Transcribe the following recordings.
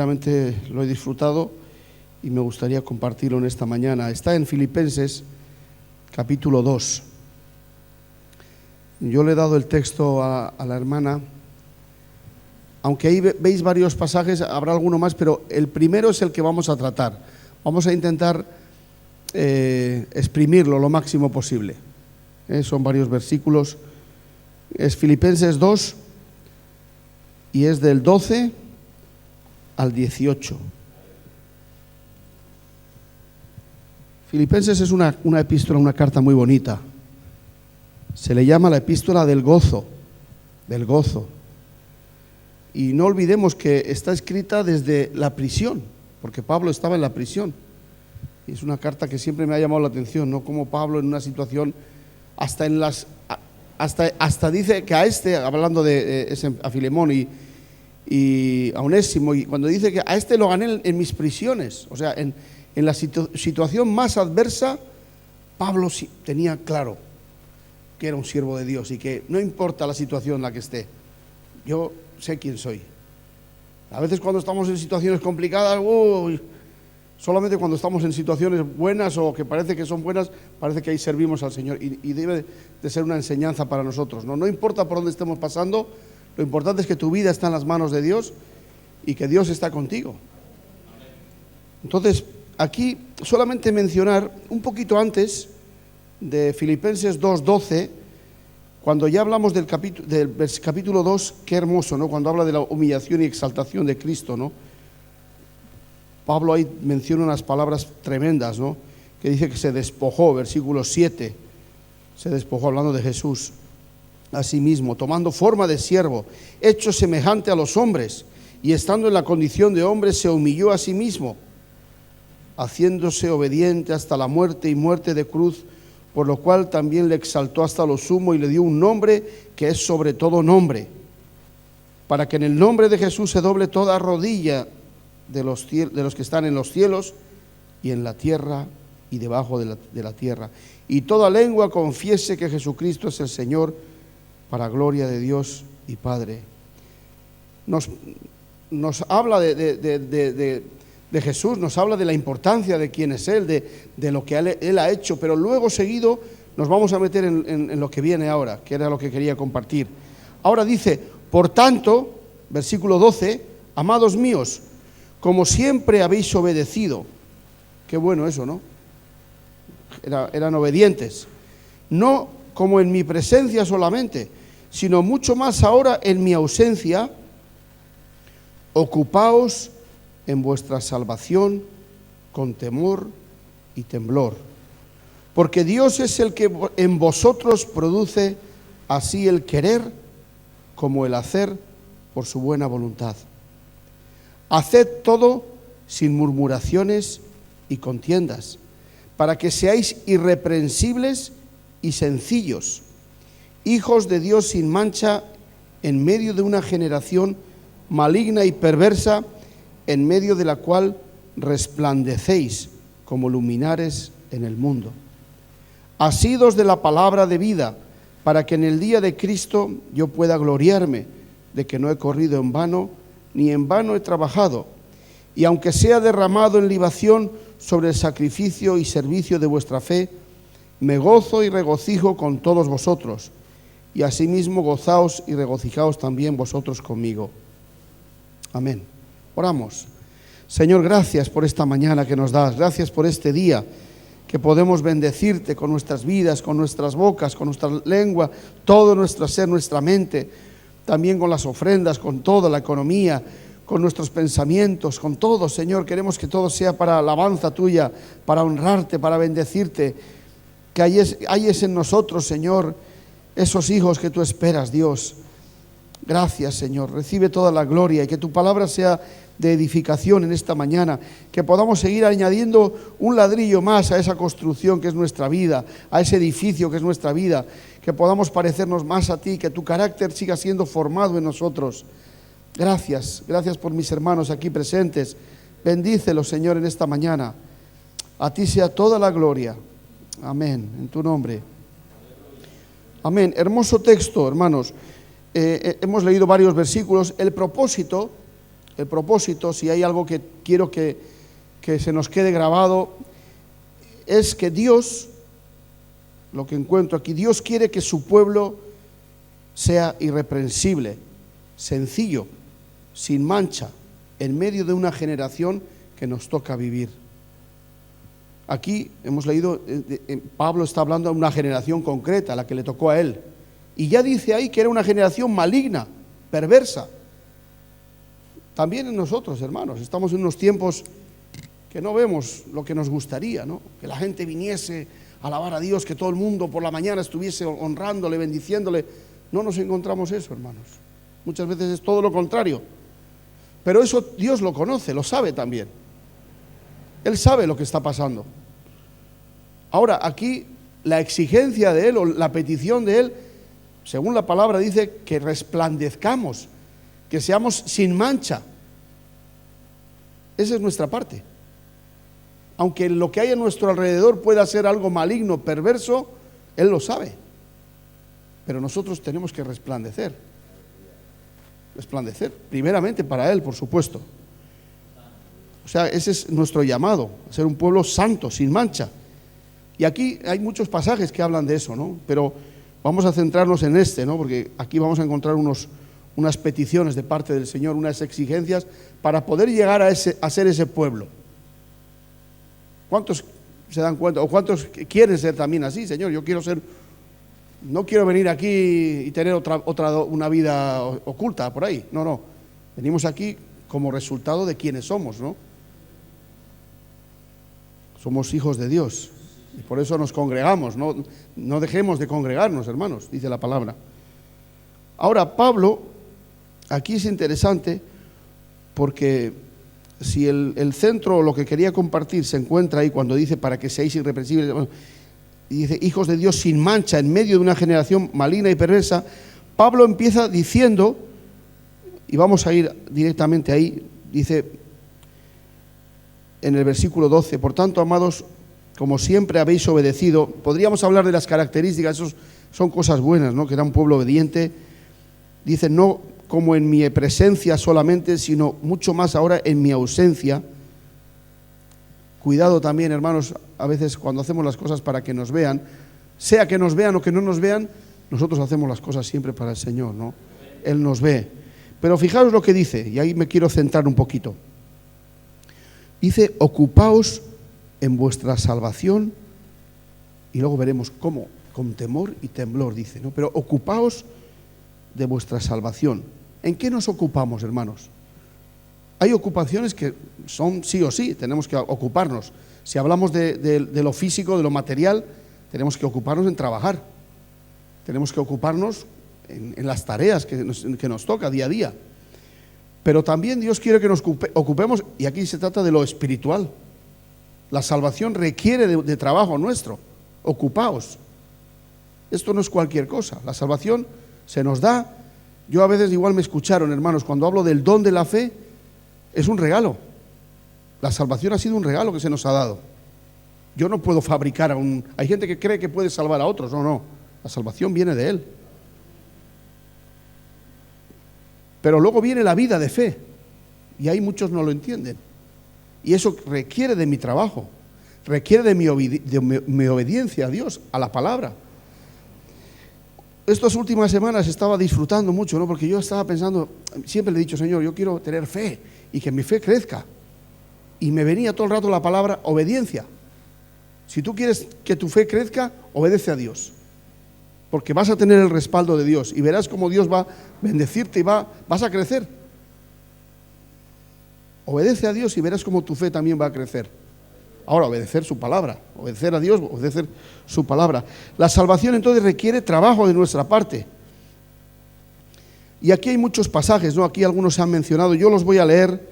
Realmente lo he disfrutado y me gustaría compartirlo en esta mañana. Está en Filipenses capítulo 2. Yo le he dado el texto a la hermana, aunque ahí veis varios pasajes, habrá alguno más, pero el primero es el que vamos a tratar. Vamos a intentar exprimirlo lo máximo posible. Son varios versículos. Es Filipenses 2 y es del 12 al 18. Filipenses es una epístola, una carta muy bonita. Se le llama la epístola del gozo, del gozo. Y no olvidemos que está escrita desde la prisión, porque Pablo estaba en la prisión. Y es una carta que siempre me ha llamado la atención, ¿no? Como Pablo en una situación, hasta dice que hablando a Filemón y a Onésimo, y cuando dice que a este lo gané en mis prisiones, o sea, en la situación más adversa, Pablo tenía claro que era un siervo de Dios y que no importa la situación en la que esté, yo sé quién soy. A veces cuando estamos en situaciones complicadas, solamente cuando estamos en situaciones buenas o que parece que son buenas, parece que ahí servimos al Señor y debe de ser una enseñanza para nosotros. No importa por dónde estemos pasando, lo importante es que tu vida está en las manos de Dios y que Dios está contigo. Entonces, aquí solamente mencionar un poquito antes de Filipenses 2:12, cuando ya hablamos del capítulo 2, qué hermoso, ¿no? Cuando habla de la humillación y exaltación de Cristo, ¿no? Pablo ahí menciona unas palabras tremendas, ¿no? Que dice que se despojó, versículo 7, se despojó hablando de Jesús. Asimismo, tomando forma de siervo, hecho semejante a los hombres, y estando en la condición de hombre, se humilló a sí mismo, haciéndose obediente hasta la muerte y muerte de cruz, por lo cual también le exaltó hasta lo sumo y le dio un nombre que es sobre todo nombre, para que en el nombre de Jesús se doble toda rodilla de los que están en los cielos y en la tierra y debajo de la tierra, y toda lengua confiese que Jesucristo es el Señor, para gloria de Dios y Padre. Nos habla de Jesús, nos habla de la importancia de quién es Él, de lo que Él ha hecho, pero luego seguido nos vamos a meter en lo que viene ahora, que era lo que quería compartir. Ahora dice, por tanto, versículo 12, amados míos, como siempre habéis obedecido. Qué bueno eso, ¿no? Eran obedientes. No como en mi presencia solamente, sino mucho más ahora en mi ausencia. Ocupaos en vuestra salvación con temor y temblor, porque Dios es el que en vosotros produce así el querer como el hacer por su buena voluntad. Haced todo sin murmuraciones y contiendas, para que seáis irreprensibles y sencillos, hijos de Dios sin mancha, en medio de una generación maligna y perversa, en medio de la cual resplandecéis como luminares en el mundo. Asidos de la palabra de vida, para que en el día de Cristo yo pueda gloriarme de que no he corrido en vano, ni en vano he trabajado, y aunque sea derramado en libación sobre el sacrificio y servicio de vuestra fe, me gozo y regocijo con todos vosotros, y asimismo gozaos y regocijaos también vosotros conmigo. Amén. Oramos. Señor, gracias por esta mañana que nos das, gracias por este día que podemos bendecirte con nuestras vidas, con nuestras bocas, con nuestra lengua, todo nuestro ser, nuestra mente, también con las ofrendas, con toda la economía, con nuestros pensamientos, con todo, Señor. Queremos que todo sea para alabanza tuya, para honrarte, para bendecirte, que hayes en nosotros, Señor, esos hijos que tú esperas, Dios. Gracias, Señor. Recibe toda la gloria y que tu palabra sea de edificación en esta mañana, que podamos seguir añadiendo un ladrillo más a esa construcción que es nuestra vida, a ese edificio que es nuestra vida, que podamos parecernos más a ti, que tu carácter siga siendo formado en nosotros. Gracias por mis hermanos aquí presentes. Bendícelos, Señor, en esta mañana. A ti sea toda la gloria. Amén, en tu nombre. Amén. Hermoso texto, hermanos. Hemos leído varios versículos. El propósito el propósito, si hay algo que quiero que se nos quede grabado, es que Dios, lo que encuentro aquí, Dios quiere que su pueblo sea irreprensible, sencillo, sin mancha, en medio de una generación que nos toca vivir. Aquí hemos leído, Pablo está hablando de una generación concreta, la que le tocó a él. Y ya dice ahí que era una generación maligna, perversa. También en nosotros, hermanos, estamos en unos tiempos que no vemos lo que nos gustaría, ¿no? Que la gente viniese a alabar a Dios, que todo el mundo por la mañana estuviese honrándole, bendiciéndole. No nos encontramos eso, hermanos. Muchas veces es todo lo contrario. Pero eso Dios lo conoce, lo sabe también. Él sabe lo que está pasando. Ahora, aquí la exigencia de Él o la petición de Él, según la palabra dice, que resplandezcamos, que seamos sin mancha. Esa es nuestra parte. Aunque lo que hay a nuestro alrededor pueda ser algo maligno, perverso, Él lo sabe. Pero nosotros tenemos que resplandecer. Resplandecer, primeramente para Él, por supuesto. O sea, ese es nuestro llamado, a ser un pueblo santo, sin mancha. Y aquí hay muchos pasajes que hablan de eso, ¿no? Pero vamos a centrarnos en este, ¿no? Porque aquí vamos a encontrar unas peticiones de parte del Señor, unas exigencias para poder llegar a ser ese pueblo. ¿Cuántos se dan cuenta? ¿O cuántos quieren ser también así? Señor, yo quiero ser, no quiero venir aquí y tener una vida oculta por ahí. No. Venimos aquí como resultado de quienes somos, ¿no? Somos hijos de Dios. Y por eso nos congregamos. No dejemos de congregarnos, hermanos, dice la palabra. Ahora, Pablo, aquí es interesante porque si el centro, lo que quería compartir, se encuentra ahí cuando dice para que seáis irreprensibles, y dice hijos de Dios sin mancha en medio de una generación maligna y perversa, Pablo empieza diciendo, y vamos a ir directamente ahí, dice en el versículo 12, por tanto, amados, como siempre habéis obedecido. Podríamos hablar de las características, esos son cosas buenas, ¿no? Que era un pueblo obediente. Dice, no como en mi presencia solamente, sino mucho más ahora en mi ausencia. Cuidado también, hermanos, a veces cuando hacemos las cosas para que nos vean, sea que nos vean o que no nos vean, nosotros hacemos las cosas siempre para el Señor, ¿no? Él nos ve. Pero fijaros lo que dice, y ahí me quiero centrar un poquito. Dice, ocupaos en vuestra salvación, y luego veremos cómo, con temor y temblor, dice, ¿no? Pero ocupaos de vuestra salvación. ¿En qué nos ocupamos, hermanos? Hay ocupaciones que son sí o sí, tenemos que ocuparnos. Si hablamos de lo físico, de lo material, tenemos que ocuparnos en trabajar. Tenemos que ocuparnos en las tareas que nos toca día a día. Pero también Dios quiere que nos ocupemos, y aquí se trata de lo espiritual. La salvación requiere de trabajo nuestro. Ocupaos. Esto no es cualquier cosa. La salvación se nos da. Yo a veces, igual me escucharon, hermanos, cuando hablo del don de la fe, es un regalo. La salvación ha sido un regalo que se nos ha dado. Yo no puedo fabricar Hay gente que cree que puede salvar a otros. No. La salvación viene de Él. Pero luego viene la vida de fe. Y ahí muchos no lo entienden. Y eso requiere de mi trabajo. Requiere de mi obediencia a Dios, a la palabra. Estas últimas semanas estaba disfrutando mucho, ¿no? Porque yo estaba pensando, siempre le he dicho, Señor, yo quiero tener fe y que mi fe crezca. Y me venía todo el rato la palabra obediencia. Si tú quieres que tu fe crezca, obedece a Dios. Porque vas a tener el respaldo de Dios y verás cómo Dios va a bendecirte y vas a crecer. Obedece a Dios y verás cómo tu fe también va a crecer. Ahora, obedecer su palabra, obedecer a Dios, obedecer su palabra. La salvación entonces requiere trabajo de nuestra parte. Y aquí hay muchos pasajes, ¿no? Aquí algunos se han mencionado, yo los voy a leer.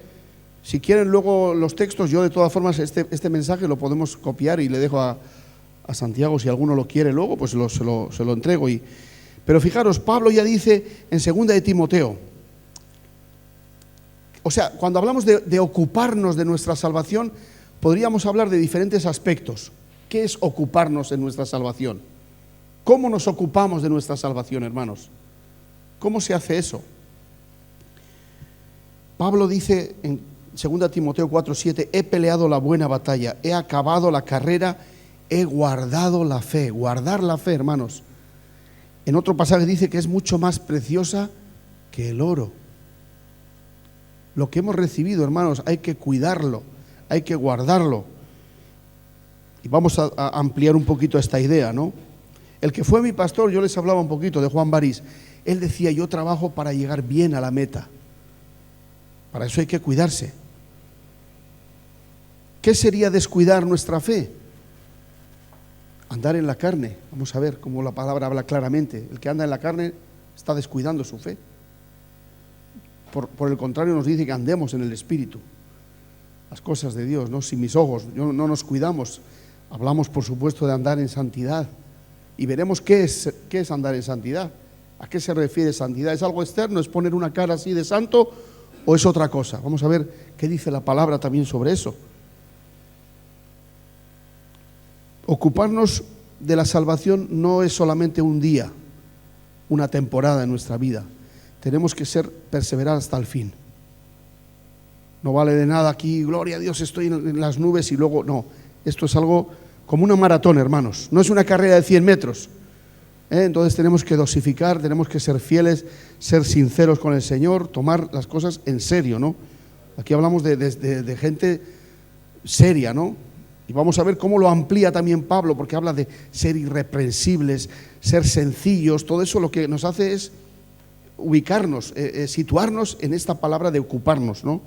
Si quieren luego los textos, yo de todas formas este mensaje lo podemos copiar y le dejo a Santiago, si alguno lo quiere luego, pues se lo entrego. Pero fijaros, Pablo ya dice en 2 de Timoteo, o sea, cuando hablamos de ocuparnos de nuestra salvación, podríamos hablar de diferentes aspectos. ¿Qué es ocuparnos en nuestra salvación? ¿Cómo nos ocupamos de nuestra salvación, hermanos? ¿Cómo se hace eso? Pablo dice en 2 Timoteo 4:7, he peleado la buena batalla, he acabado la carrera, he guardado la fe. Guardar la fe, hermanos. En otro pasaje dice que es mucho más preciosa que el oro. Lo que hemos recibido, hermanos, hay que cuidarlo, hay que guardarlo. Y vamos a ampliar un poquito esta idea, ¿no? El que fue mi pastor, yo les hablaba un poquito de Juan Barís. Él decía, yo trabajo para llegar bien a la meta. Para eso hay que cuidarse. ¿Qué sería descuidar nuestra fe? Andar en la carne. Vamos a ver cómo la palabra habla claramente. El que anda en la carne está descuidando su fe. Por el contrario, nos dice que andemos en el Espíritu. Las cosas de Dios, ¿no? Si mis ojos no nos cuidamos, hablamos por supuesto de andar en santidad. Y veremos qué es andar en santidad. ¿A qué se refiere santidad? ¿Es algo externo? ¿Es poner una cara así de santo? ¿O es otra cosa? Vamos a ver qué dice la palabra también sobre eso. Ocuparnos de la salvación no es solamente un día, una temporada en nuestra vida. Tenemos que perseverar hasta el fin. No vale de nada aquí, gloria a Dios, estoy en las nubes y luego no. Esto es algo como una maratón, hermanos. No es una carrera de 100 metros. Entonces tenemos que dosificar, tenemos que ser fieles, ser sinceros con el Señor, tomar las cosas en serio, ¿no? Aquí hablamos de gente seria, ¿no? Y vamos a ver cómo lo amplía también Pablo, porque habla de ser irreprensibles, ser sencillos. Todo eso lo que nos hace es ubicarnos, situarnos en esta palabra de ocuparnos, ¿no?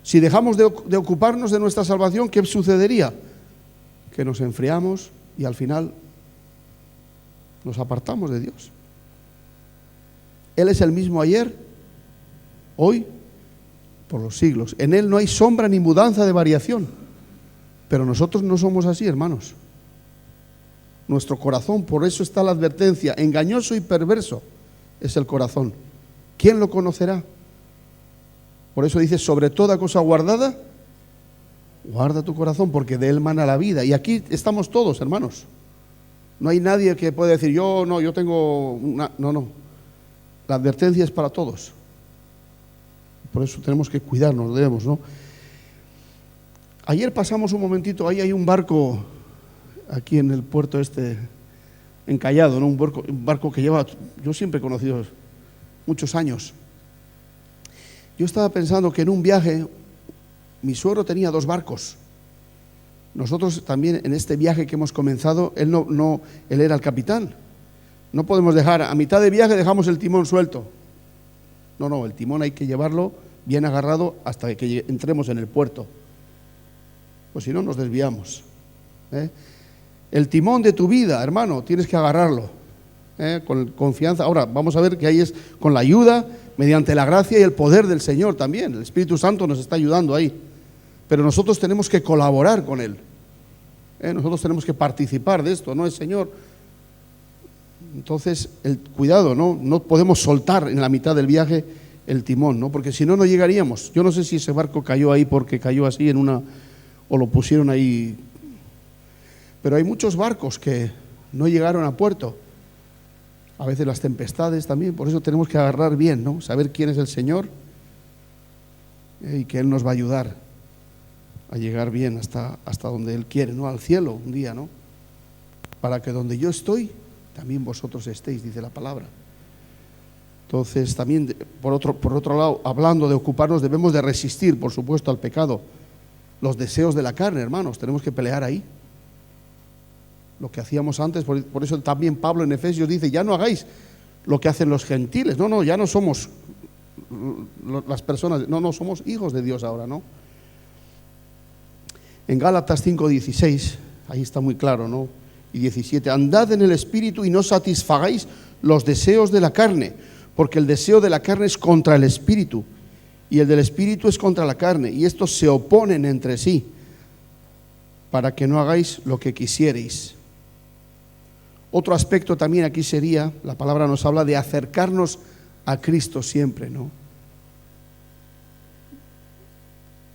Si dejamos de ocuparnos de nuestra salvación, ¿qué sucedería? Que nos enfriamos y al final nos apartamos de Dios. Él es el mismo ayer, hoy, por los siglos. En Él no hay sombra ni mudanza de variación. Pero nosotros no somos así, hermanos. Nuestro corazón, por eso está la advertencia, engañoso y perverso es el corazón. ¿Quién lo conocerá? Por eso dice, sobre toda cosa guardada, guarda tu corazón, porque de él mana la vida. Y aquí estamos todos, hermanos. No hay nadie que pueda decir, yo tengo una... No. La advertencia es para todos. Por eso tenemos que cuidarnos, debemos, ¿no? Ayer pasamos un momentito, ahí hay un barco, aquí en el puerto encallado, ¿no? Un barco que lleva, yo siempre he conocido muchos años. Yo estaba pensando que en un viaje, mi suegro tenía 2 barcos. Nosotros también en este viaje que hemos comenzado, él era el capitán. No podemos dejar, a mitad de viaje dejamos el timón suelto. No, el timón hay que llevarlo bien agarrado hasta que entremos en el puerto. Pues si no, nos desviamos. El timón de tu vida, hermano, tienes que agarrarlo con confianza. Ahora, vamos a ver que ahí es con la ayuda, mediante la gracia y el poder del Señor también. El Espíritu Santo nos está ayudando ahí. Pero nosotros tenemos que colaborar con Él. Nosotros tenemos que participar de esto, ¿no? El Señor. Entonces, cuidado, ¿no? No podemos soltar en la mitad del viaje el timón, ¿no? Porque si no, no llegaríamos. Yo no sé si ese barco cayó ahí porque cayó así en una... o lo pusieron ahí, pero hay muchos barcos que no llegaron a puerto, a veces las tempestades también, por eso tenemos que agarrar bien, ¿no? Saber quién es el Señor y que Él nos va a ayudar a llegar bien hasta donde Él quiere, ¿no? Al cielo un día, ¿no? Para que donde yo estoy, también vosotros estéis, dice la palabra. Entonces también, por otro lado, hablando de ocuparnos, debemos de resistir, por supuesto, al pecado. Los deseos de la carne, hermanos, tenemos que pelear ahí. Lo que hacíamos antes, por eso también Pablo en Efesios dice, ya no hagáis lo que hacen los gentiles. No, ya no somos las personas, no, somos hijos de Dios ahora, ¿no? En Gálatas 5:16, ahí está muy claro, ¿no? Y 17, andad en el Espíritu y no satisfagáis los deseos de la carne, porque el deseo de la carne es contra el Espíritu, y el del Espíritu es contra la carne, y estos se oponen entre sí, para que no hagáis lo que quisierais. Otro aspecto también aquí sería, la palabra nos habla de acercarnos a Cristo siempre, ¿no?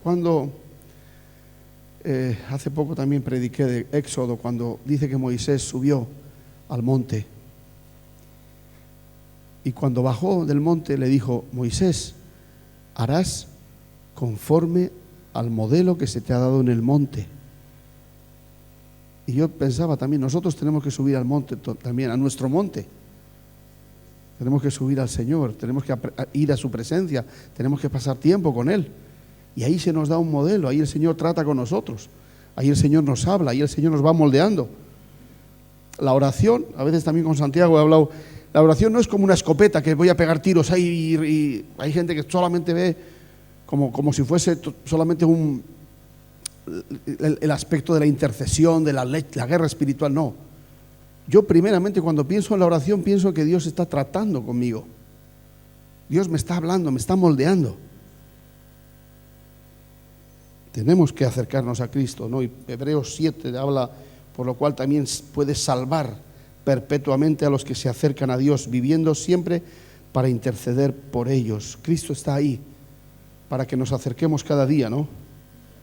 Cuando hace poco también prediqué de Éxodo, cuando dice que Moisés subió al monte, y cuando bajó del monte le dijo, Moisés, harás conforme al modelo que se te ha dado en el monte. Y yo pensaba también, nosotros tenemos que subir al monte también, a nuestro monte. Tenemos que subir al Señor, tenemos que ir a su presencia, tenemos que pasar tiempo con Él. Y ahí se nos da un modelo, ahí el Señor trata con nosotros, ahí el Señor nos habla, ahí el Señor nos va moldeando. La oración, a veces también con Santiago he hablado, la oración no es como una escopeta que voy a pegar tiros ahí y hay gente que solamente ve como si fuese solamente el aspecto de la intercesión, de la guerra espiritual. No, yo primeramente cuando pienso en la oración pienso que Dios está tratando conmigo, Dios me está hablando, me está moldeando. Tenemos que acercarnos a Cristo, ¿no? Y Hebreos 7 habla, por lo cual también puede salvar perpetuamente a los que se acercan a Dios, viviendo siempre para interceder por ellos. Cristo está ahí para que nos acerquemos cada día, ¿no?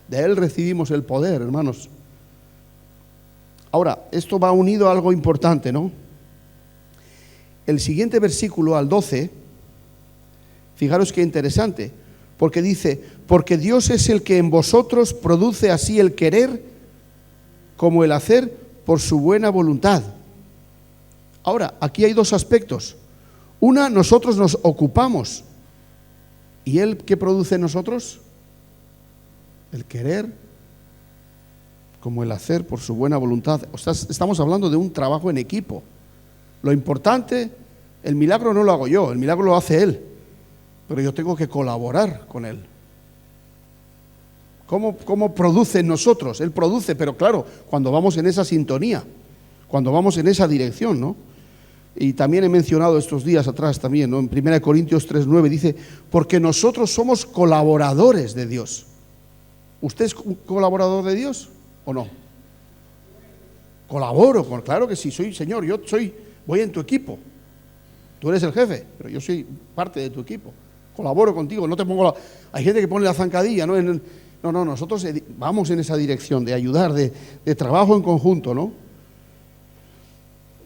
De Él recibimos el poder, hermanos. Ahora, esto va unido a algo importante, ¿no? El siguiente versículo, al 12, fijaros qué interesante, porque dice: porque Dios es el que en vosotros produce así el querer como el hacer por su buena voluntad. Ahora, aquí hay dos aspectos. Una, nosotros nos ocupamos. ¿Y Él qué produce en nosotros? El querer como el hacer por su buena voluntad. O sea, estamos hablando de un trabajo en equipo. Lo importante, el milagro no lo hago yo, el milagro lo hace Él, pero yo tengo que colaborar con Él. ¿Cómo produce en nosotros? Él produce, pero claro, cuando vamos en esa sintonía, cuando vamos en esa dirección, ¿no? Y también he mencionado estos días atrás también, ¿no? En 1 Corintios 3:9 dice: porque nosotros somos colaboradores de Dios. ¿Usted es un colaborador de Dios o no? Colaboro, claro que sí, soy Señor, voy en tu equipo. Tú eres el jefe, pero yo soy parte de tu equipo. Colaboro contigo, no te pongo hay gente que pone la zancadilla, ¿no? No, nosotros vamos en esa dirección de ayudar, de trabajo en conjunto, ¿no?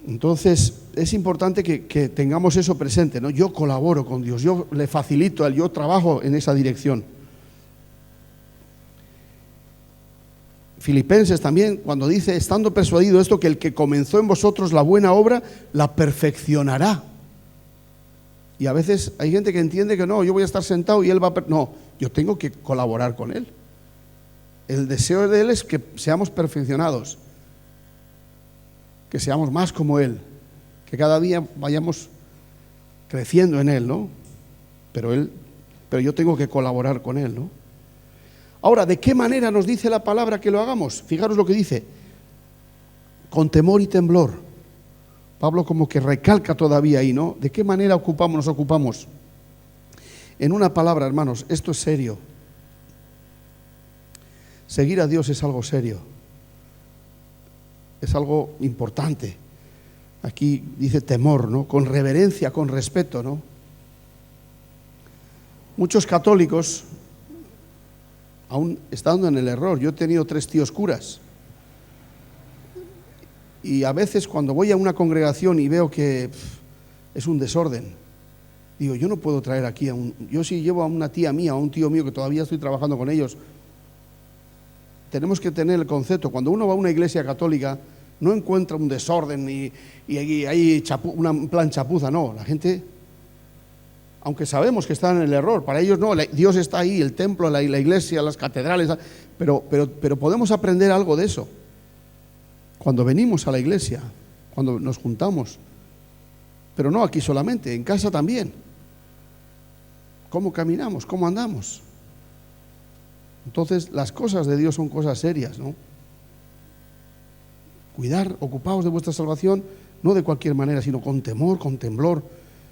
Entonces, es importante que tengamos eso presente, ¿no? Yo colaboro con Dios, yo le facilito, yo trabajo en esa dirección. Filipenses también, cuando dice: estando persuadido esto, que el que comenzó en vosotros la buena obra, la perfeccionará. Y a veces hay gente que entiende que no, yo voy a estar sentado y Él va a... No, yo tengo que colaborar con Él. El deseo de Él es que seamos perfeccionados, que seamos más como Él, que cada día vayamos creciendo en Él, ¿no? Pero yo tengo que colaborar con Él, ¿no? Ahora, ¿de qué manera nos dice la palabra que lo hagamos? Fijaros lo que dice: con temor y temblor. Pablo como que recalca todavía ahí, ¿no? ¿De qué manera nos ocupamos? En una palabra, hermanos, esto es serio. Seguir a Dios es algo serio. Es algo importante. Aquí dice temor, ¿no? Con reverencia, con respeto, ¿no? Muchos católicos, aún estando en el error, yo he tenido 3 tíos curas, y a veces cuando voy a una congregación y veo que es un desorden, digo, yo no puedo traer aquí yo si llevo a una tía mía o a un tío mío que todavía estoy trabajando con ellos, tenemos que tener el concepto, cuando uno va a una iglesia católica, no encuentra un desorden y hay un plan chapuza, no, la gente, aunque sabemos que están en el error, para ellos no, Dios está ahí, el templo, la iglesia, las catedrales, pero podemos aprender algo de eso. Cuando venimos a la iglesia, cuando nos juntamos, pero no aquí solamente, en casa también. ¿Cómo caminamos? ¿Cómo andamos? Entonces, las cosas de Dios son cosas serias, ¿no? Cuidar, ocupaos de vuestra salvación, no de cualquier manera, sino con temor, con temblor.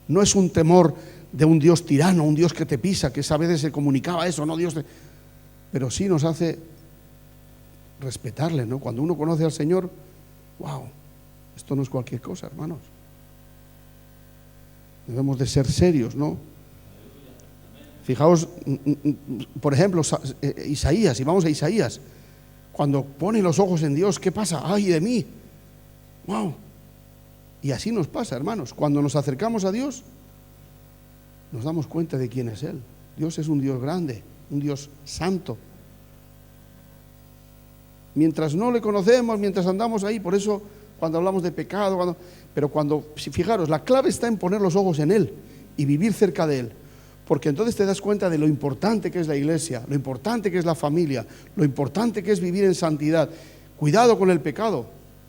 No es un temor de un Dios tirano, un Dios que te pisa, que a veces se comunicaba eso, ¿no? Pero sí nos hace respetarle, ¿no? Cuando uno conoce al Señor, wow, esto no es cualquier cosa, hermanos. Debemos de ser serios, ¿no? Fijaos, por ejemplo, Isaías, y vamos a Isaías, cuando pone los ojos en Dios, ¿qué pasa? ¡Ay de mí! ¡Wow! Y así nos pasa, hermanos. Cuando nos acercamos a Dios, nos damos cuenta de quién es Él. Dios es un Dios grande, un Dios santo. Mientras no le conocemos, mientras andamos ahí, por eso cuando hablamos de pecado, fijaros, la clave está en poner los ojos en Él y vivir cerca de Él. Porque entonces te das cuenta de lo importante que es la iglesia, lo importante que es la familia, lo importante que es vivir en santidad. Cuidado con el pecado.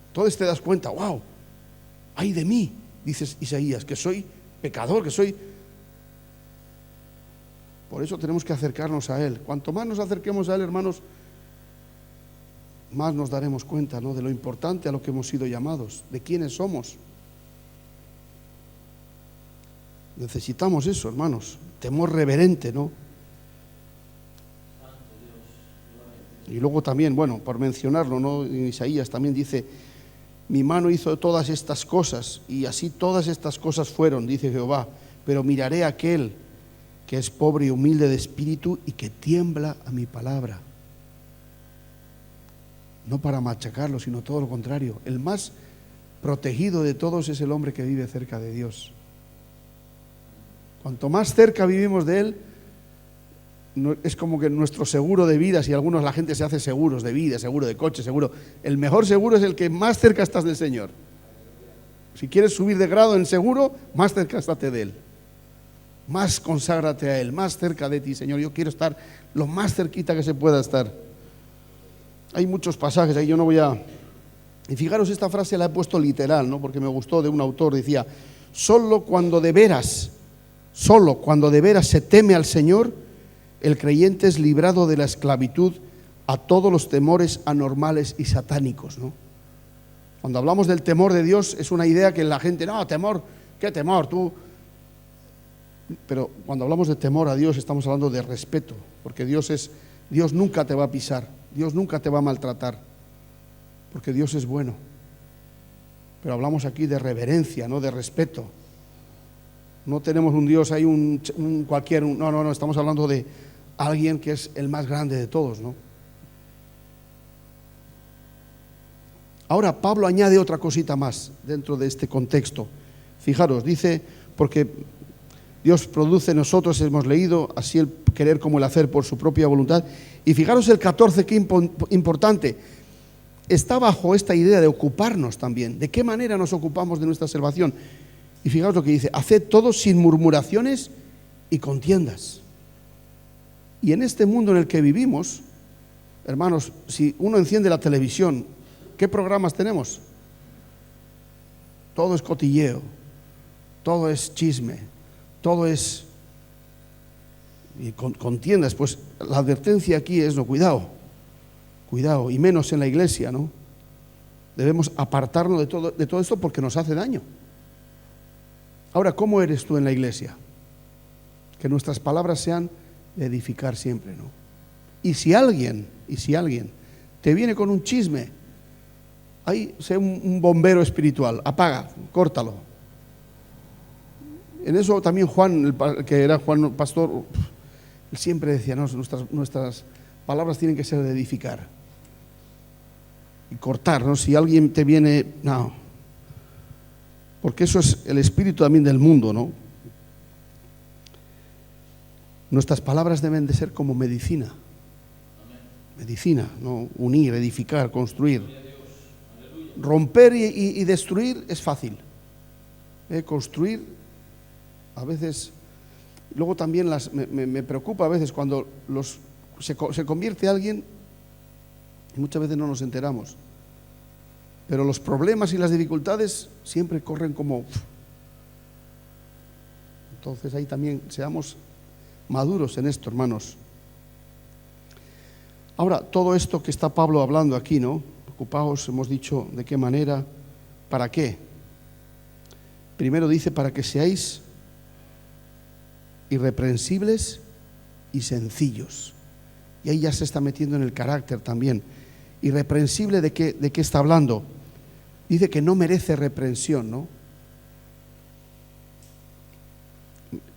Entonces te das cuenta, wow, ay de mí, dices Isaías, que soy pecador, que soy... Por eso tenemos que acercarnos a Él. Cuanto más nos acerquemos a Él, hermanos, más nos daremos cuenta, ¿no?, de lo importante a lo que hemos sido llamados, de quiénes somos. Necesitamos eso, hermanos, temor reverente, ¿no? Y luego también, bueno, por mencionarlo, ¿no?, en Isaías también dice: mi mano hizo todas estas cosas, y así todas estas cosas fueron, dice Jehová, pero miraré a aquel que es pobre y humilde de espíritu y que tiembla a mi palabra. No para machacarlo, sino todo lo contrario. El más protegido de todos es el hombre que vive cerca de Dios. Cuanto más cerca vivimos de Él, es como que nuestro seguro de vida, si algunos, la gente se hace seguros de vida, seguro de coche, seguro, el mejor seguro es el que más cerca estás del Señor. Si quieres subir de grado en seguro, más cerca estate de Él. Más conságrate a Él, más cerca de ti, Señor. Yo quiero estar lo más cerquita que se pueda estar. Hay muchos pasajes ahí, yo no voy a... Y fijaros, esta frase la he puesto literal, ¿no?, porque me gustó, de un autor, decía: solo cuando de veras se teme al Señor, el creyente es librado de la esclavitud a todos los temores anormales y satánicos, ¿no? Cuando hablamos del temor de Dios, es una idea que la gente, no, temor, ¿qué temor? Tú... Pero cuando hablamos de temor a Dios, estamos hablando de respeto, porque Dios nunca te va a pisar, Dios nunca te va a maltratar, porque Dios es bueno. Pero hablamos aquí de reverencia, no de respeto. No tenemos un Dios ahí, no, estamos hablando de alguien que es el más grande de todos, ¿no? Ahora Pablo añade otra cosita más dentro de este contexto. Fijaros, dice, porque Dios produce en nosotros, hemos leído, así el querer como el hacer por su propia voluntad. Y fijaros el 14, qué importante. Está bajo esta idea de ocuparnos también. ¿De qué manera nos ocupamos de nuestra salvación? Y fijaos lo que dice: haced todo sin murmuraciones y contiendas. Y en este mundo en el que vivimos, hermanos, si uno enciende la televisión, ¿qué programas tenemos? Todo es cotilleo, todo es chisme, todo es y contiendas. Pues la advertencia aquí es: no, cuidado, y menos en la iglesia, ¿no? Debemos apartarnos de todo esto porque nos hace daño. Ahora, ¿cómo eres tú en la iglesia? Que nuestras palabras sean de edificar siempre, ¿no? Y si alguien te viene con un chisme, ahí sé un bombero espiritual, apaga, córtalo. En eso también Juan, que era Juan pastor, él siempre decía: no, nuestras palabras tienen que ser de edificar y cortar, ¿no? Si alguien te viene, no. Porque eso es el espíritu también del mundo, ¿no? Nuestras palabras deben de ser como medicina. Medicina, ¿no? Unir, edificar, construir. Romper y destruir es fácil. Construir, a veces... Luego también me preocupa a veces cuando se convierte alguien y muchas veces no nos enteramos. Pero los problemas y las dificultades siempre corren como... Entonces ahí también seamos maduros en esto, hermanos. Ahora, todo esto que está Pablo hablando aquí, ¿no? Ocupaos, hemos dicho de qué manera, ¿para qué? Primero dice: para que seáis irreprensibles y sencillos. Y ahí ya se está metiendo en el carácter también. Irreprensible, ¿de qué está hablando? Dice que no merece reprensión, ¿no?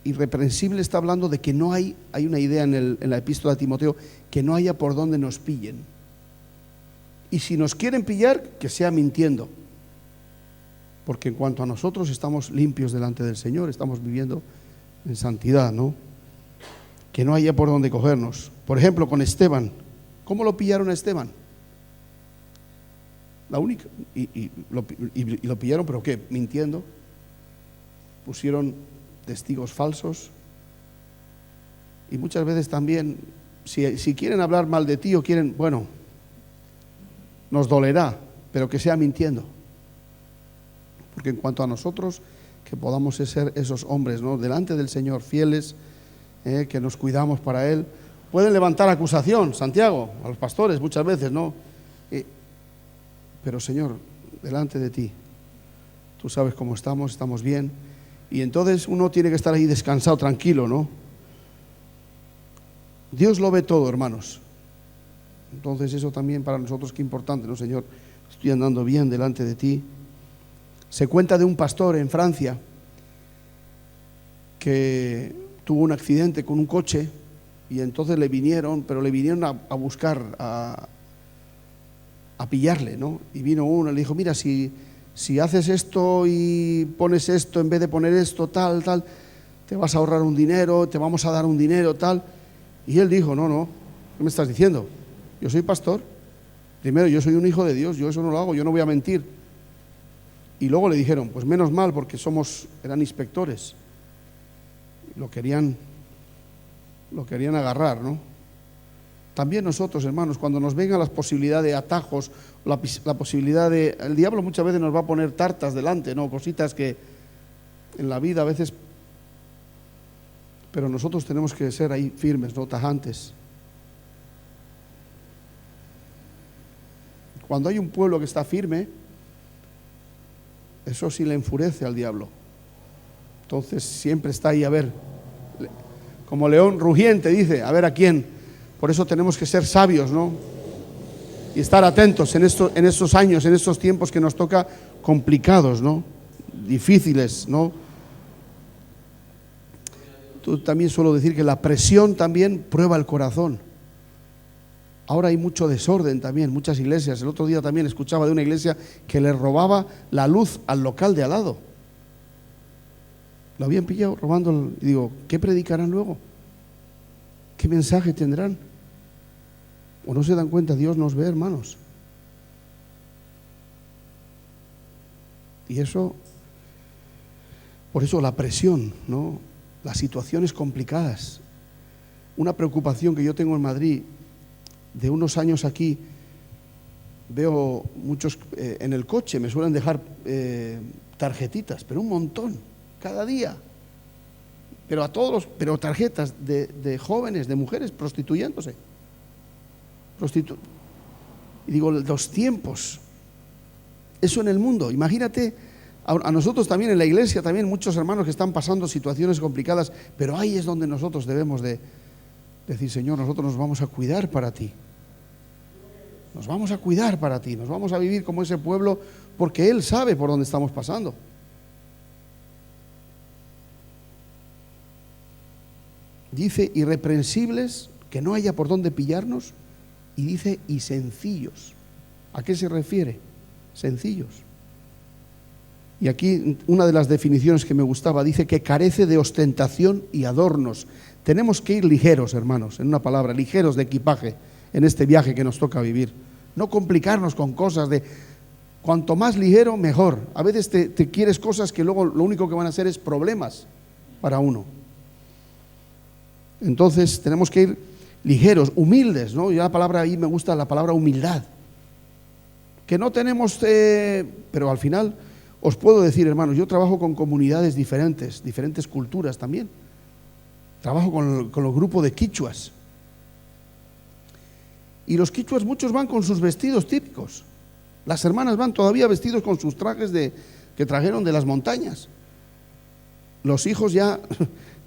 Irreprensible está hablando de que no hay una idea en la epístola a Timoteo, que no haya por donde nos pillen. Y si nos quieren pillar, que sea mintiendo. Porque en cuanto a nosotros, estamos limpios delante del Señor, estamos viviendo en santidad, ¿no? que no haya por dónde cogernos. Por ejemplo, con Esteban. ¿Cómo lo pillaron a Esteban? La única. Y lo pillaron, ¿pero qué? Mintiendo. Pusieron testigos falsos. Y muchas veces también, si quieren hablar mal de ti o quieren, bueno, nos dolerá, pero que sea mintiendo. Porque en cuanto a nosotros, que podamos ser esos hombres, ¿no?, delante del Señor, fieles, que nos cuidamos para Él. Pueden levantar acusación, Santiago, a los pastores muchas veces, ¿no? Pero Señor, delante de ti, tú sabes cómo estamos bien. Y entonces uno tiene que estar ahí descansado, tranquilo, ¿no? Dios lo ve todo, hermanos. Entonces eso también para nosotros qué importante, ¿no, Señor? Estoy andando bien delante de ti. Se cuenta de un pastor en Francia que tuvo un accidente con un coche y entonces le vinieron a buscar, a pillarle, ¿no? Y vino uno y le dijo, mira, si haces esto y pones esto en vez de poner esto, tal, te vas a ahorrar un dinero, te vamos a dar un dinero, tal. Y él dijo, no, ¿qué me estás diciendo? Yo soy pastor. Primero, yo soy un hijo de Dios, yo eso no lo hago, yo no voy a mentir. Y luego le dijeron, pues menos mal, porque eran inspectores. Lo querían agarrar, ¿no? También nosotros, hermanos, cuando nos vengan las posibilidades de atajos, la posibilidad de... El diablo muchas veces nos va a poner tartas delante, ¿no? Cositas que en la vida a veces... Pero nosotros tenemos que ser ahí firmes, ¿no? Tajantes. Cuando hay un pueblo que está firme, eso sí le enfurece al diablo. Entonces siempre está ahí, a ver, como león rugiente, dice, a ver a quién. Por eso tenemos que ser sabios, ¿no? Y estar atentos en estos años, en estos tiempos que nos toca complicados, ¿no? Difíciles, ¿no? Tú también suelo decir que la presión también prueba el corazón. Ahora hay mucho desorden también, muchas iglesias. El otro día también escuchaba de una iglesia que le robaba la luz al local de al lado. Lo habían pillado robando. Y digo, ¿qué predicarán luego? ¿Qué mensaje tendrán? ¿O no se dan cuenta? Dios nos ve, hermanos. Y eso, por eso la presión, ¿no? Las situaciones complicadas. Una preocupación que yo tengo en Madrid, de unos años aquí, veo muchos en el coche, me suelen dejar tarjetitas, pero un montón, cada día. Pero a todos, pero tarjetas de jóvenes, de mujeres prostituyéndose. Y digo, los tiempos, eso en el mundo, imagínate, a nosotros también en la iglesia, también muchos hermanos que están pasando situaciones complicadas, pero ahí es donde nosotros debemos de decir, Señor, nosotros nos vamos a cuidar para ti. Nos vamos a cuidar para ti, nos vamos a vivir como ese pueblo, porque Él sabe por dónde estamos pasando. Dice, irreprensibles, que no haya por dónde pillarnos, y dice, y sencillos. ¿A qué se refiere? Sencillos. Y aquí una de las definiciones que me gustaba, dice que carece de ostentación y adornos. Tenemos que ir ligeros, hermanos, en una palabra, ligeros de equipaje en este viaje que nos toca vivir. No complicarnos con cosas de... Cuanto más ligero, mejor. A veces te quieres cosas que luego lo único que van a hacer es problemas para uno. Entonces tenemos que ir ligeros, humildes, ¿no? Y la palabra ahí me gusta la palabra humildad. Que no tenemos, pero al final os puedo decir, hermanos, yo trabajo con comunidades diferentes culturas también. Trabajo con los grupos de quichuas. Y los quichuas muchos van con sus vestidos típicos. Las hermanas van todavía vestidos con sus trajes que trajeron de las montañas. Los hijos ya,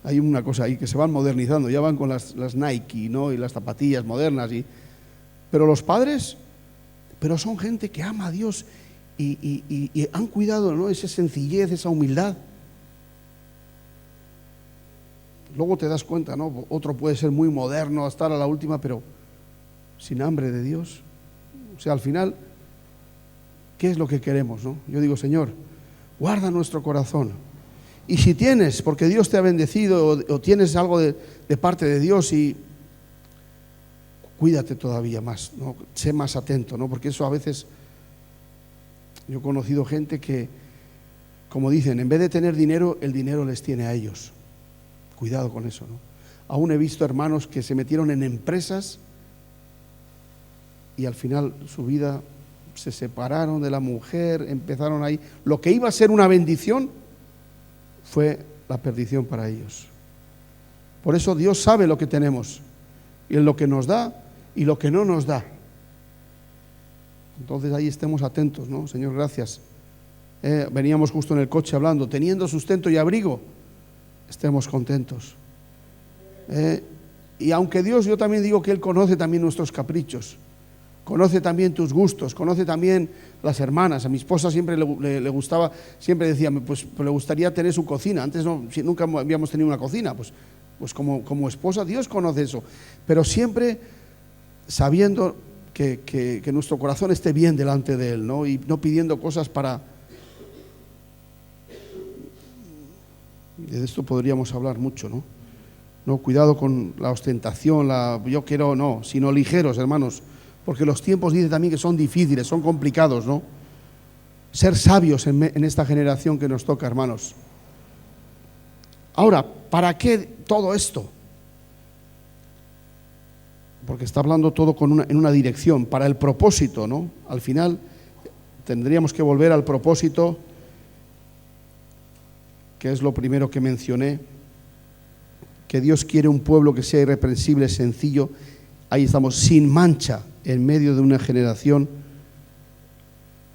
hay una cosa ahí que se van modernizando, ya van con las Nike, ¿no? Y las zapatillas modernas. Pero los padres, pero son gente que ama a Dios y han cuidado, ¿no? Esa sencillez, esa humildad. Luego te das cuenta, ¿no? Otro puede ser muy moderno, estar a la última, pero sin hambre de Dios. O sea, al final, ¿qué es lo que queremos, no? Yo digo, Señor, guarda nuestro corazón. Y si tienes, porque Dios te ha bendecido o tienes algo de parte de Dios, y cuídate todavía más, ¿no? Sé más atento, ¿no? Porque eso a veces, yo he conocido gente que, como dicen, en vez de tener dinero, el dinero les tiene a ellos. Cuidado con eso, ¿no? Aún he visto hermanos que se metieron en empresas y al final su vida, se separaron de la mujer, empezaron ahí. Lo que iba a ser una bendición fue la perdición para ellos. Por eso Dios sabe lo que tenemos y lo que nos da y lo que no nos da. Entonces ahí estemos atentos, ¿no? Señor, gracias. Veníamos justo en el coche hablando, teniendo sustento y abrigo, estemos contentos. Y aunque Dios, yo también digo que Él conoce también nuestros caprichos, conoce también tus gustos, conoce también las hermanas. A mi esposa siempre le gustaba, siempre decía, pues le gustaría tener su cocina. Antes nunca habíamos tenido una cocina, pues como esposa Dios conoce eso, pero siempre sabiendo que nuestro corazón esté bien delante de Él, ¿no? Y no pidiendo cosas para... De esto podríamos hablar mucho, ¿no? No, cuidado con la ostentación, yo quiero, no, sino ligeros, hermanos, porque los tiempos dice también que son difíciles, son complicados, ¿no? Ser sabios en esta generación que nos toca, hermanos. Ahora, ¿para qué todo esto? Porque está hablando todo en una dirección, para el propósito, ¿no? Al final tendríamos que volver al propósito, que es lo primero que mencioné, que Dios quiere un pueblo que sea irreprensible, sencillo, ahí estamos, sin mancha, en medio de una generación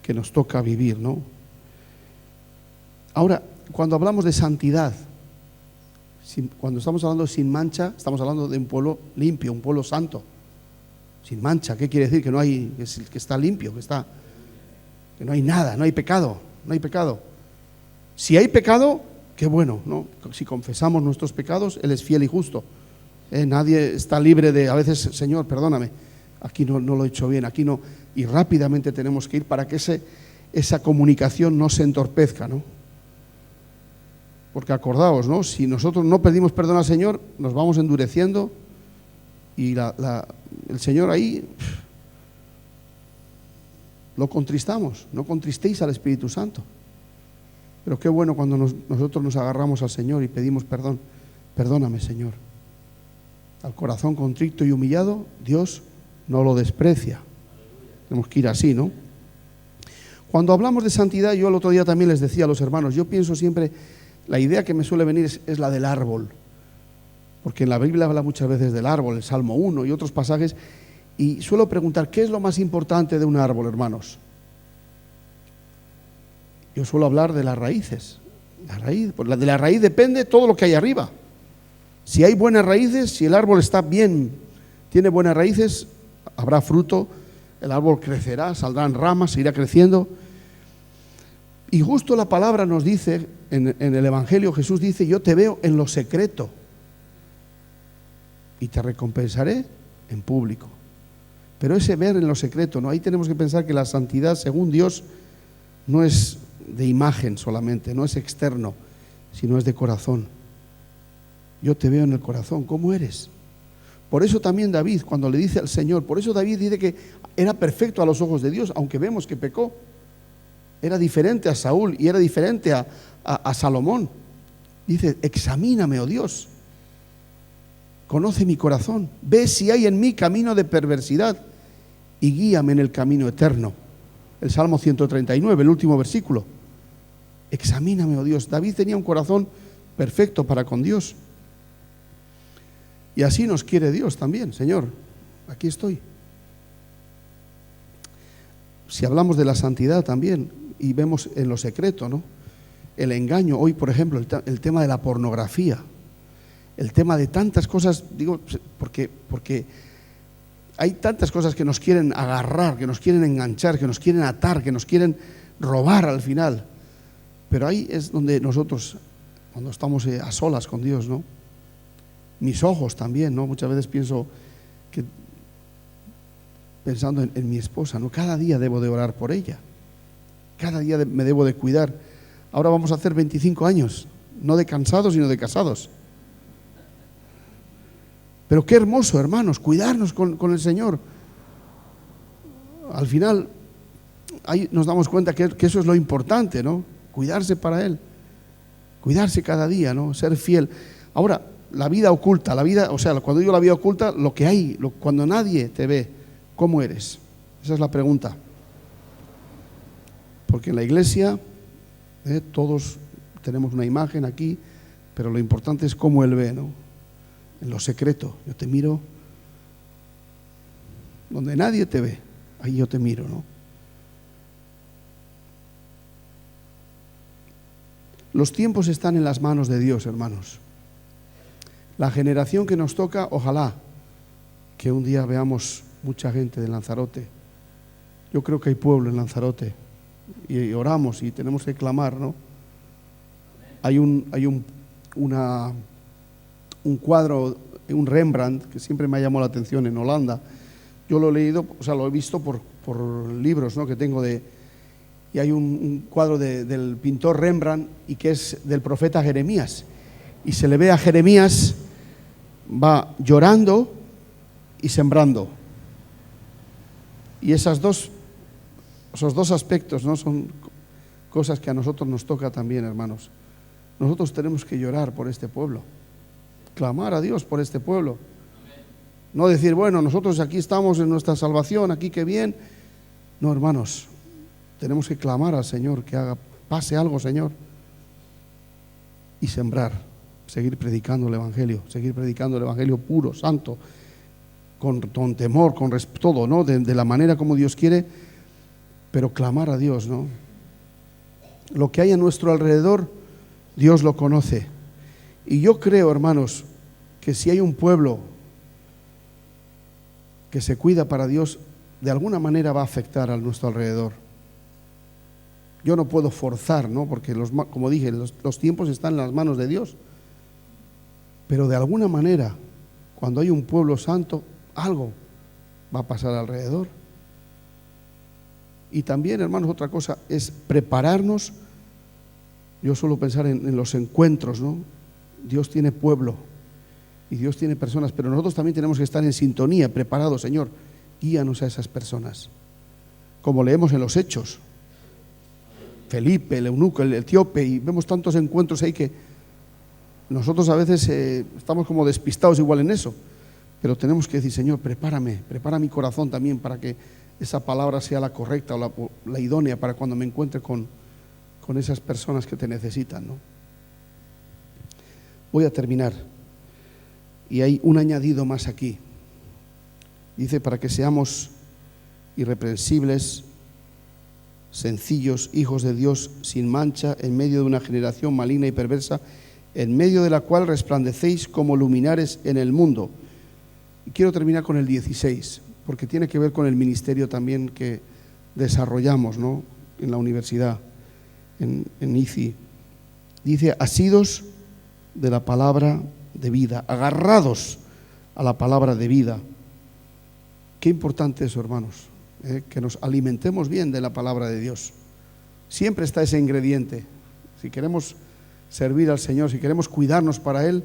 que nos toca vivir, ¿no? Ahora, cuando hablamos de santidad, cuando estamos hablando de sin mancha, estamos hablando de un pueblo limpio, un pueblo santo, sin mancha. ¿Qué quiere decir? Que está limpio, que no hay nada, no hay pecado, no hay pecado. Si hay pecado, qué bueno, ¿no? Si confesamos nuestros pecados, Él es fiel y justo. Nadie está libre de, a veces, Señor, perdóname, aquí no lo he hecho bien, aquí no, y rápidamente tenemos que ir para que esa comunicación no se entorpezca, ¿no? Porque acordaos, ¿no? Si nosotros no pedimos perdón al Señor, nos vamos endureciendo y el Señor ahí lo contristamos. No contristéis al Espíritu Santo. Pero qué bueno cuando nosotros nos agarramos al Señor y pedimos perdón. Perdóname, Señor. Al corazón contrito y humillado, Dios no lo desprecia. Tenemos que ir así, ¿no? Cuando hablamos de santidad, yo el otro día también les decía a los hermanos, yo pienso siempre, la idea que me suele venir es la del árbol, porque en la Biblia habla muchas veces del árbol, el Salmo 1 y otros pasajes, y suelo preguntar, ¿qué es lo más importante de un árbol, hermanos? Yo suelo hablar de las raíces. De la raíz depende todo lo que hay arriba. Si hay buenas raíces, si el árbol está bien, tiene buenas raíces, habrá fruto, el árbol crecerá, saldrán ramas, seguirá creciendo. Y justo la palabra nos dice, en el Evangelio Jesús dice, yo te veo en lo secreto y te recompensaré en público. Pero ese ver en lo secreto, ¿no? Ahí tenemos que pensar que la santidad, según Dios, no es de imagen solamente, no es externo, sino es de corazón. Yo te veo en el corazón, ¿cómo eres? Por eso también David, cuando le dice al Señor, por eso David dice que era perfecto a los ojos de Dios, aunque vemos que pecó. Era diferente a Saúl y era diferente a Salomón. Dice, examíname, oh Dios, conoce mi corazón, ve si hay en mí camino de perversidad y guíame en el camino eterno. El Salmo 139, el último versículo. Examíname, oh Dios. David tenía un corazón perfecto para con Dios. Y así nos quiere Dios también, Señor, aquí estoy. Si hablamos de la santidad también, y vemos en lo secreto, ¿no? El engaño, hoy por ejemplo, el tema de la pornografía, el tema de tantas cosas, digo, porque hay tantas cosas que nos quieren agarrar, que nos quieren enganchar, que nos quieren atar, que nos quieren robar al final. Pero ahí es donde nosotros, cuando estamos a solas con Dios, ¿no? Mis ojos también, ¿no? Muchas veces pienso que, pensando en mi esposa, ¿no? Cada día debo de orar por ella. Cada día me debo de cuidar. Ahora vamos a hacer 25 años no de cansados, sino de casados. Pero qué hermoso, hermanos, cuidarnos con el Señor. Al final, ahí nos damos cuenta que eso es lo importante, ¿no? Cuidarse para Él, cuidarse cada día, ¿no? Ser fiel. Ahora, la vida oculta, cuando digo la vida oculta, lo que hay, cuando nadie te ve, ¿cómo eres? Esa es la pregunta. Porque en la iglesia, todos tenemos una imagen aquí, pero lo importante es cómo Él ve, ¿no? En lo secreto, yo te miro, donde nadie te ve, ahí yo te miro, ¿no? Los tiempos están en las manos de Dios, hermanos. La generación que nos toca, ojalá que un día veamos mucha gente de Lanzarote. Yo creo que hay pueblo en Lanzarote y oramos y tenemos que clamar, ¿no? Hay un cuadro, un Rembrandt, que siempre me ha llamado la atención en Holanda. Yo lo he leído, lo he visto por libros, ¿no?, que tengo y hay un cuadro del pintor Rembrandt y que es del profeta Jeremías. Y se le ve a Jeremías, va llorando y sembrando. Y esos dos aspectos, ¿no?, son cosas que a nosotros nos toca también, hermanos. Nosotros tenemos que llorar por este pueblo, clamar a Dios por este pueblo. No decir, bueno, nosotros aquí estamos en nuestra salvación, aquí qué bien. No, hermanos, tenemos que clamar al Señor que pase algo, Señor, y sembrar, seguir predicando el Evangelio puro, santo, con temor, con todo, ¿no?, de la manera como Dios quiere, pero clamar a Dios, ¿no? Lo que hay a nuestro alrededor, Dios lo conoce. Y yo creo, hermanos, que si hay un pueblo que se cuida para Dios, de alguna manera va a afectar a nuestro alrededor. Yo no puedo forzar, ¿no?, porque como dije, los tiempos están en las manos de Dios. Pero de alguna manera, cuando hay un pueblo santo, algo va a pasar alrededor. Y también, hermanos, otra cosa es prepararnos. Yo suelo pensar en los encuentros, ¿no? Dios tiene pueblo y Dios tiene personas, pero nosotros también tenemos que estar en sintonía, preparados. Señor, guíanos a esas personas. Como leemos en los Hechos, Felipe, el eunuco, el etíope, y vemos tantos encuentros ahí que nosotros a veces estamos como despistados igual en eso, pero tenemos que decir, Señor, prepara mi corazón también para que esa palabra sea la correcta o la idónea para cuando me encuentre con esas personas que te necesitan, ¿no? Voy a terminar. Y hay un añadido más aquí. Dice, para que seamos irreprensibles, sencillos, hijos de Dios, sin mancha, en medio de una generación maligna y perversa, en medio de la cual resplandecéis como luminares en el mundo. Y quiero terminar con el 16, porque tiene que ver con el ministerio también que desarrollamos, ¿no?, en la universidad, en ICI. Dice, asidos de la palabra de vida, agarrados a la palabra de vida. Qué importante eso, hermanos, que nos alimentemos bien de la palabra de Dios. Siempre está ese ingrediente. Si queremos servir al Señor, si queremos cuidarnos para Él,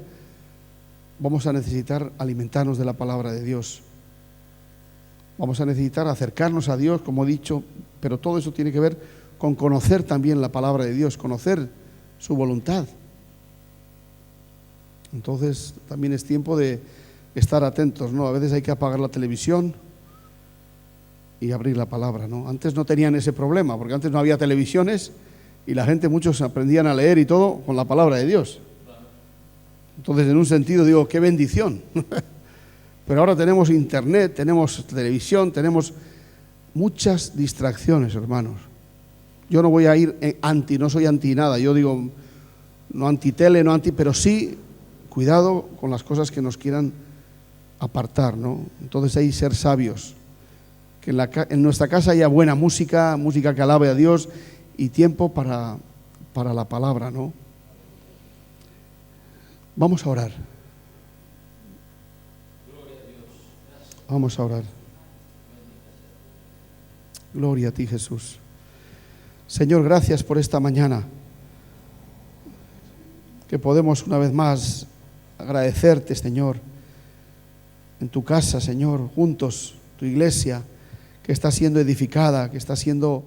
vamos a necesitar alimentarnos de la palabra de Dios. Vamos a necesitar acercarnos a Dios, como he dicho, pero todo eso tiene que ver con conocer también la palabra de Dios, conocer su voluntad. Entonces también es tiempo de estar atentos, ¿no? A veces hay que apagar la televisión y abrir la palabra, ¿no? Antes no tenían ese problema, porque antes no había televisiones y la gente, muchos aprendían a leer y todo con la palabra de Dios. Entonces, en un sentido digo, qué bendición. Pero ahora tenemos internet, tenemos televisión, tenemos muchas distracciones, hermanos. Yo no voy a ir no soy anti nada. Yo digo, no anti tele, no anti, pero sí, cuidado con las cosas que nos quieran apartar, ¿no? Entonces hay que ser sabios. Que en nuestra casa haya buena música que alabe a Dios y tiempo para la palabra, ¿no? Vamos a orar. Vamos a orar. Gloria a ti, Jesús. Señor, gracias por esta mañana. que podemos una vez más agradecerte, Señor, en tu casa, Señor, juntos, tu iglesia, que está siendo edificada, que está siendo